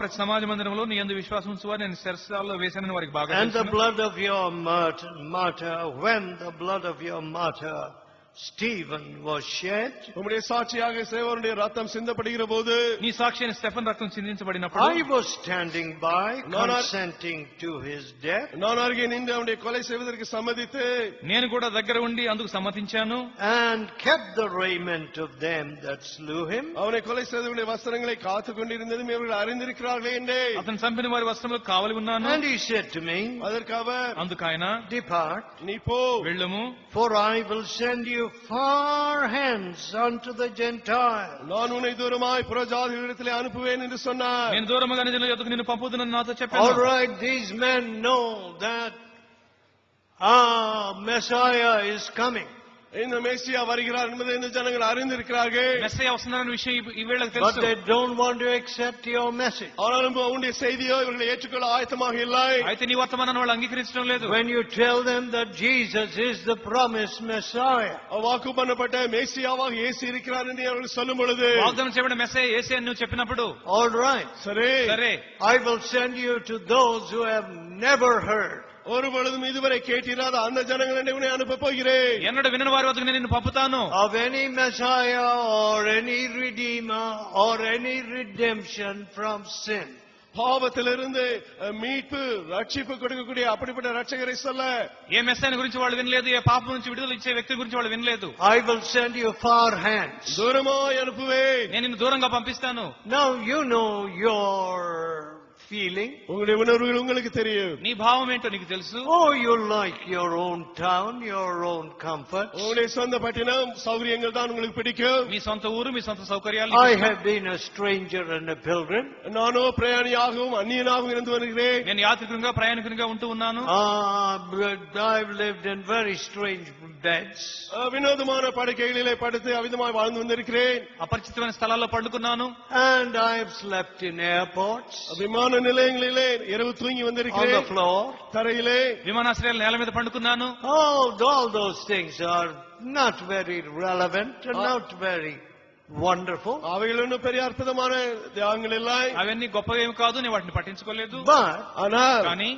ప్రతి సమాజ మందిరంలో నీ యందు విశ్వాసం ఉంచువారు నేను శిరస్సులో వేశానని వారికి బాగా And the blood of your martyr, when the blood of your martyr Stephen was shed, உம்முடைய சாட்சியாக சேவனுடைய ரத்தம் சிந்தப்படுகிற போது నీ సాక్షి అయిన స్టెఫన్ రక్తం చిందించబడినప్పుడు I was standing by, consenting to his death. நான் அருகே நின்று அவனுடைய கொலை செய்வதற்கு சம்மதித்து నేను కూడా దగ్గర ఉండి అందుకు సమ్మతించాను. And kept the raiment of them that slew him. அவனை கொலை செய்தவருடைய வஸ்திரங்களை காத்துக் கொண்டிருந்ததும் இவர்கள் அறிந்திருக்கிறார்களே என்றே. అతను చంపిన వారి వస్త్రములకు కావలి ఉన్నాను. And he said to me, அதற்கு அவர், అందుకు ఆయన, depart, நீ போ, వెళ్ళుము, for I will send you far hence unto the Gentiles. நான் உன்னை தூரமாய் புறஜாதிகளிடத்திலே அனுப்புவேன் என்று சொன்னார். నేను దూరముగా జనుల యొద్దకు నిన్ను పంపుదునని నాతో చెప్పాను. All right, these men know that Messiah is coming. இந்த மேசியா வருகிறார் என்பதை இந்த ஜனங்கள் அறிந்திருக்கிறார்கள். మెస్సయ్య వస్తున్నారన్న విషయం ఈ వేళకు But తెలుసు. they don't want to accept your message. ஆனாலும் உன்னுடைய செய்தியோ இவர்கள் ஏற்றுக்கொள்ள ஆயத்தமாக இல்லை. అయితే నీ వర్తమానాన్ని వాళ్ళు అంగీకరించడం లేదు. When you tell them that Jesus is the promised Messiah, వాకు பண்ணப்பட்ட மேசியாவாக இயேசு இருக்கிறார் என்று அவர்கள் சொல்லும் பொழுது, వాగ్దానం చేయబడిన మెస్సయ్య యేసే అని నువ్వు చెప్పినప్పుడు, all right, సరే, I will send you to those who have never heard. ஒரு பொழுதும் இதுவரை கேட்டிராத அந்த ஜனங்களை உன்னை அனுப்ப போகிறேன். ఎన్నడూ వినని వారి వద్దకు నేను నిన్ను పంపుతాను. Of any Messiah or any Redeemer or any redemption from sin. பாவத்திலிருந்து மீட்பு ரட்சிப்பு கொடுக்கக்கூடிய அப்படிப்பட்ட ரட்சகரை சொல்ல, ఏ మెస్సయ్య గురించి వాళ్ళు వినలేదు, ఏ పాపం నుంచి విడుదల ఇచ్చే వ్యక్తి గురించి వాళ్ళు వినలేదు. I will send you far hence. దూరమాய் అనుపువేன். నేను నిన్ను దూరంగా పంపిస్తాను. Now you know your feeling. உங்களுடைய உணர்வுகள் உங்களுக்கு தெரியும். నీ భావం ఏంటో నీకు తెలుసు. Oh, you like your own town, your own comfort. உங்களுடைய சொந்த பட்டினம் சௌகரியங்கள் தான் உங்களுக்கு பிடிக்கும். మీ సొంత ఊరు, మీ సొంత సౌకర్యాలు. I have been a stranger and a pilgrim. நானோ பிரயாணியாகவும் அந்நியனாகவும் இருந்து வருகிறேன். నేను యాత్రికునిగా ప్రయాణికునిగా ఉంటూ ఉన్నాను. I've lived in very strange beds. வினோதமான படுக்கைகளிலே படுத்து அவிதமாய் வாழ்ந்து வந்திருக்கிறேன். అపరిచితమైన స్థలాల్లో పండుకున్నాను. And I have slept in airports. விமான நிலையங்களிலே இரவு தூங்கி வந்திருக்கிறேன். On the floor. தரையிலே. విమానాశ్రయాల నేల మీద పండుకున్నాను. All those things are not very relevant and not very wonderful. அவைகள் ஒன்றும் பெரிய அற்புதமான தியாகங்கள் இல்லை. అవన్నీ గొప్పవేమి కాదు, నేను వాటిని పట్టించుకోలేదు. కానీ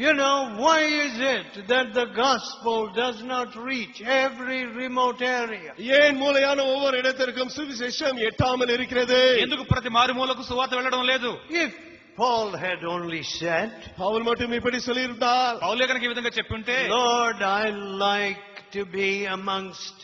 you know, why is it that the gospel does not reach every remote area? ஏன் மூலையான ஒவ்வொரு இடத்திற்கும் சுவிசேஷம் எட்டாமல் இருக்கிறது? ఎందుకు ప్రతి మారుమూలకు సువార్త వెళ్ళడం లేదు? If Paul had only said, పౌలు மட்டும் இப்படி சொல்லியிருந்தால், పౌలే కనుక ఈ విధంగా చెప్పుంటే, Lord, I like to be amongst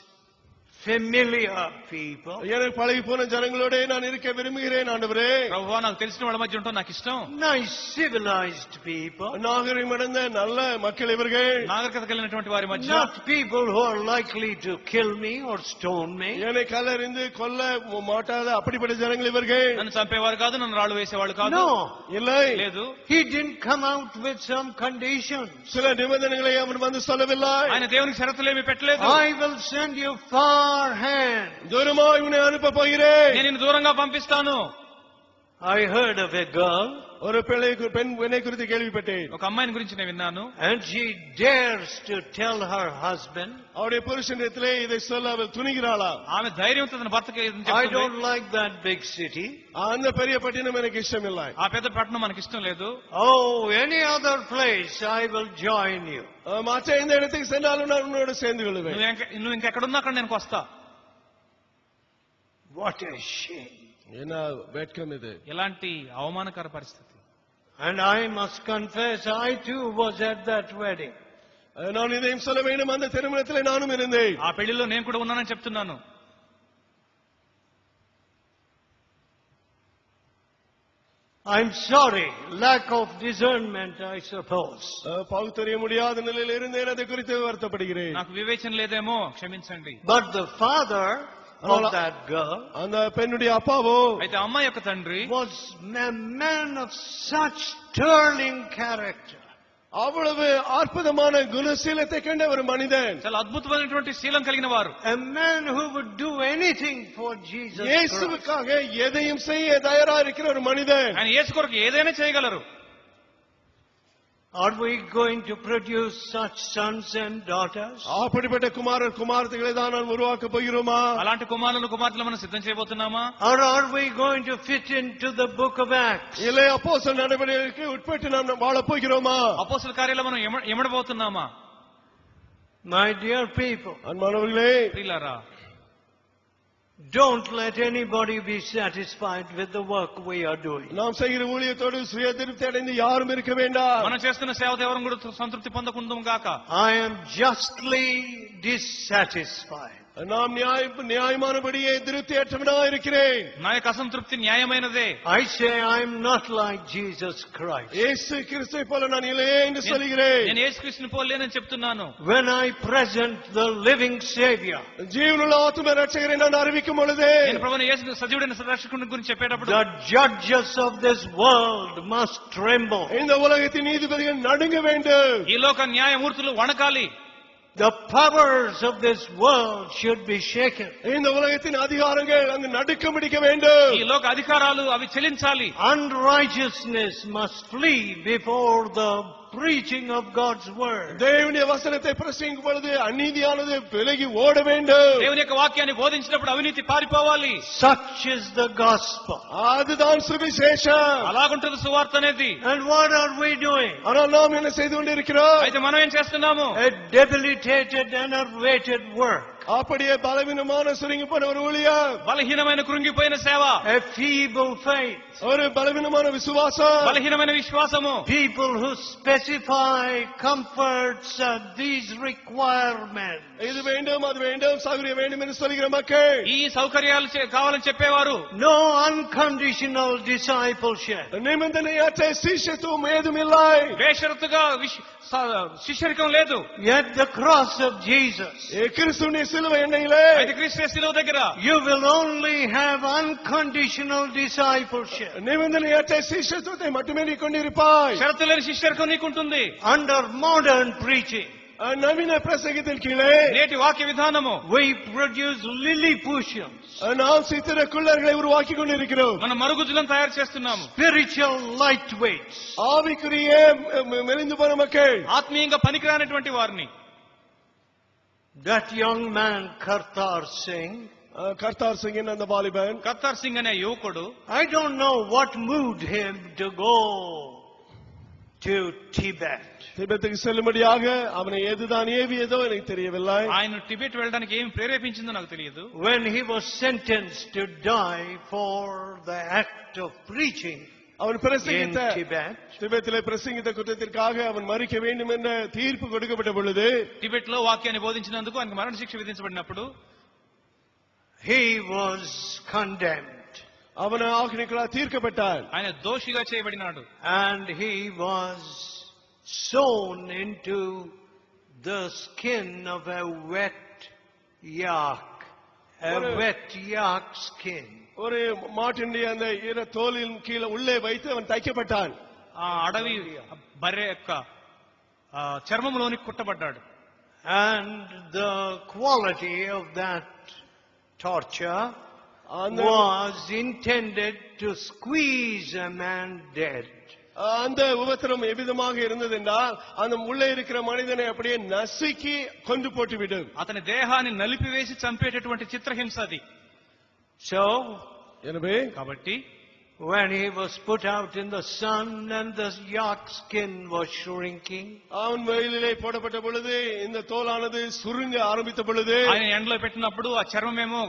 familiar people. எனக்கு பழகி போன ஜனங்களோட நான் இருக்க விரும்புகிறேன் ஆண்டவரே. ప్రభువా, నాకు తెలిసిన వాళ్ళ మధ్య ఉండటం నాకు ఇష్టం. Nice civilized people. நாகரிகமடைந்த நல்ல மக்கள் இவர்கள். నాగరికత కలిగినటువంటి వారి మధ్య. Not people who are likely to kill me or stone me. என்னை கல்லறிந்து கொல்ல மாட்டாத அப்படிப்பட்ட ஜனங்கள் இவர்கள். నన్ను చంపేవారు కాదు, నన్ను రాళ్ళు వేసేవాళ్ళు కాదు. No. இல்லை. లేదు. He didn't come out with some conditions. சில நிபந்தனைகளை அவன் வந்து சொல்லவில்லை. ఆయన దేవునికి షరతులేమీ పెట్టలేదు. I will send you far hand. దూరమాய் உன்னை அனுப்ப போகிறேன். నేను నిన్ను దూరంగా పంపిస్తాను. I heard of a girl. ஒரு பெண்ணை குறித்து கேள்விப்பட்டேன். ఒక అమ్మాయిని గురించి నేను విన్నాను. And she dares to tell her husband. அவருடைய புருஷனிடத்திலே இதை சொல்ல அவள் துணிகிறாளா? ఆమె ధైర్యంతో తన భర్తకి I don't like that big city. அந்த பெரிய பட்டணம் எனக்கு இஷ்டம் இல்லை. ఆ పెద్ద పట్టణం మనకి ఇష్టం లేదు. Oh, any other place I will join you. மற்ற எந்த இடத்துக்கு சென்றாலும் நான் உன்னோடு சேர்ந்து கொள்வேன். నువ్వు ఇంకెక్కడున్నా అక్కడ నేను వస్తా. What a shame. என்ன வெட்கம் இது. ఎలాంటి అవమానకర పరిస్థితి. And I must confess, I too was at that wedding. நான் இதையும் சொல்ல வேண்டும், அந்த திருமணத்திலே நானும் இருந்தேன். ఆ పెళ్లిలో నేను కూడా ఉన్నానని చెప్తున్నాను. I'm sorry, lack of discernment, I suppose. பகுத்தறிய முடியாத நிலையில் இருந்தேன், அதை குறித்து வருத்தப்படுகிறேன். నాకు వివేచన లేదేమో, క్షమించండి. But the father of that girl, அந்த பெண்ணுடைய அப்பாவோ, అయితే అమ్మాయి యొక్క తండ్రి was a man of such sterling character. அவ்வளவு அற்புதமான குணசீலத்தை கண்ட ஒரு மனிதன். చాలా అద్భుతమైనటువంటి శీలం కలిగిన వారు. A man who would do anything for Jesus Christ. இயேசுவுக்காக எதையும் செய்ய தயாரா இருக்கிற ஒரு மனிதன். ఆయన యేసు కొరకు ఏదైనా చేయగలరు. Are we going to produce such sons and daughters? அப்படிப்பட்ட குமாரர் குமாரத்திகளை தான் நாம் உருவாக்க போகிறோமா? అలాంటి కుమారులను కుమార్తెలు మనం సిద్ధం చేయబోతున్నామా? Or are we going to fit into the book of Acts? இல்லை அப்போஸ்தலர் நடவடிக்கைகளுக்கு உட்பட்டு நாம் வாழப் போகிறோமா? అపోస్తల కార్యాలు మనం ఎమడబోతున్నామా? My dear people, அன்பானவர்களே, ప్రియులారా, don't let anybody be satisfied with the work we are doing. நாம் செய்கிற ஊழியத்தோடு சுய திருப்தி அடைந்து யாரும் இருக்க வேண்டாம். మనం చేస్తున్న సేవతో ఎవరు కూడా సంతృప్తి పొందకుందాం గాక. I am justly dissatisfied. நாம் நியாயமானபடியே திருப்தியற்றவனா இருக்கிறேன். నా యొక్క అసంతృప్తి న్యాయమైనదే. I say I am not like Jesus Christ. இயேசு கிறிஸ்துவை போல நான் இல்லை என்று சொல்கிறேன். నేను యేసుక్రీస్తుని పోలేనని చెప్తున్నాను. When I present the living Savior, జీవనుల ఆత్మ రక్షకుని நான் அறிவிக்கும் பொழுது, నేను ప్రభువైన యేసు సజీవుడైన రక్షకుని గురించి చెప్పేటప్పుడు, the judges of this world must tremble. இந்த உலகத்தின் நீதிபதிகள் நடுங்க வேண்டும். ఈ లోక న్యాయమూర్తులు వణకాలి. The powers of this world should be shaken. இந்த உலகத்தின் அதிகாரங்கள் அங்கு நடுக்கம் பிடிக்க வேண்டும். ఈ లోక అధికారాలు అవి చెలించాలి. Unrighteousness must flee before the preaching of God's word. தேவனுடைய வசனத்தை பிரசங்கிக்கும் பொழுது அநீதியானது விலகி ஓட வேண்டும். దేవుని యొక్క వాక్యాన్ని బోధించినప్పుడు అవినీతి పారిపోవాలి. Such is the gospel. அதுதான் சுவிசேஷம். అలాగుంటుంది సువార్త అనేది. And what are we doing? ஆனால் நாம் என்ன செய்து கொண்டிருக்கிறோம்? అయితే మనం ఏం చేస్తున్నాము? A debilitated, enervated work. அப்படியே பலவீனமான சுருங்கி போன ஒரு ஊழியம், బలహీనమైన కృంగిపోయిన సేవ, A feeble faith. ஒரு பலவீனமான விசுவாசம், బలహీనమైన విశ్వాసము, People who specify comforts and these requirements. இது வேண்டும் அது வேண்டும் சௌகரியம் வேண்டும் என்று சொல்கிற மக்கள், ఈ సౌకర్యాలు కావాలని చెప్పేవారు. No unconditional discipleship. நிபந்தனையற்ற శిష్యత్వం ఏதும் இல்லை. బేషరతుగా శిష్యరికం లేదు. Yet the cross of Jesus, கிறிஸ்துவின் சிலுவை எண்ணெயிலே అయితే క్రీస్తు శిలువ దగ్గర you will only have unconditional discipleship. நிபந்தனையற்ற శిష్యత్వத்தை மட்டுமே நீ கொண்டிருப்பாய். షరతు లేని శిష్యరికం నీకుంటుంది. Under modern preaching, நவீன பிரசங்கத்தின் கீழே నేటి వాక్య విధానము, we produce Lilliputians, நாம் சித்திர குள்ளர்களை உருவாக்கி கொண்டிருக்கிறோம். మన మరుగుజ్జులను తయారు చేస్తున్నాము. spiritual lightweights. ஆவிக்குரிய மெலிந்து போன மக்கள், ఆత్మీయంగా పనికిరానటువంటి వారిని. That young man Kartar Singh, Kartar சிங்கின் அந்த வாலிபன், కర్తార్ సింగ్ అనే యువకుడు, I don't know what moved him to go to Tibet. திபெத்துக்கு செல்லும்படியாக அவனை எதுதான் ஏவியதோ எனக்கு தெரியவில்லை. ఆయన టిబెట్ వెళ్ళడానికి ఏం ప్రేరేపించిందో నాకు తెలియదు. When he was sentenced to die for the act of preaching அவன் in பிரசங்கித்த Tibet, திபெத்திலே பிரசங்கித்த குற்றத்திற்காக அவன் மறிக்க வேண்டும் என்ற தீர்ப்பு கொடுக்கப்பட்ட பொழுது, టిబెట్ లో వాక్యాన్ని బోధించినందుకు ఆయనకు మరణ శిక్ష విధించబడినప్పుడు he was condemned. அவன் ஆக்கினைக்குள்ளாக தீர்க்கப்பட்டான். ఆయన దోషిగా చేయబడినాడు. And he was sewn into the skin of a wet yak. A wet yak skin. ஒரு மாட்டினுடைய அந்த ஈர தோலின் கீழே உள்ளே வைத்து அவன் தைக்கப்பட்டான். ఆ అడవి బర్రె యొక్క చర్మములోని కుట్టబడ్డాడు. And the quality of that torture அந்த was intended to squeeze a man dead. அந்த உபத்திரம் எவ்விதமாக இருந்தது என்றால் அந்த உள்ளே இருக்கிற மனிதனை அப்படியே நசுக்கி கொண்டு போட்டுவிடும். అతని దేహాన్ని నలిపివేసి చంపేటటువంటి చిత్రహింస అది. So, எனவே కాబట్టి when he was put out in the sun and the yak skin was shrinking, அவன் வெயிலிலே போடப்பட்ட பொழுது இந்த தோலானது சுருங்க ஆரம்பித்த பொழுது, ఆయన ఎండలో పెట్టినప్పుడు ఆ చర్మమేమో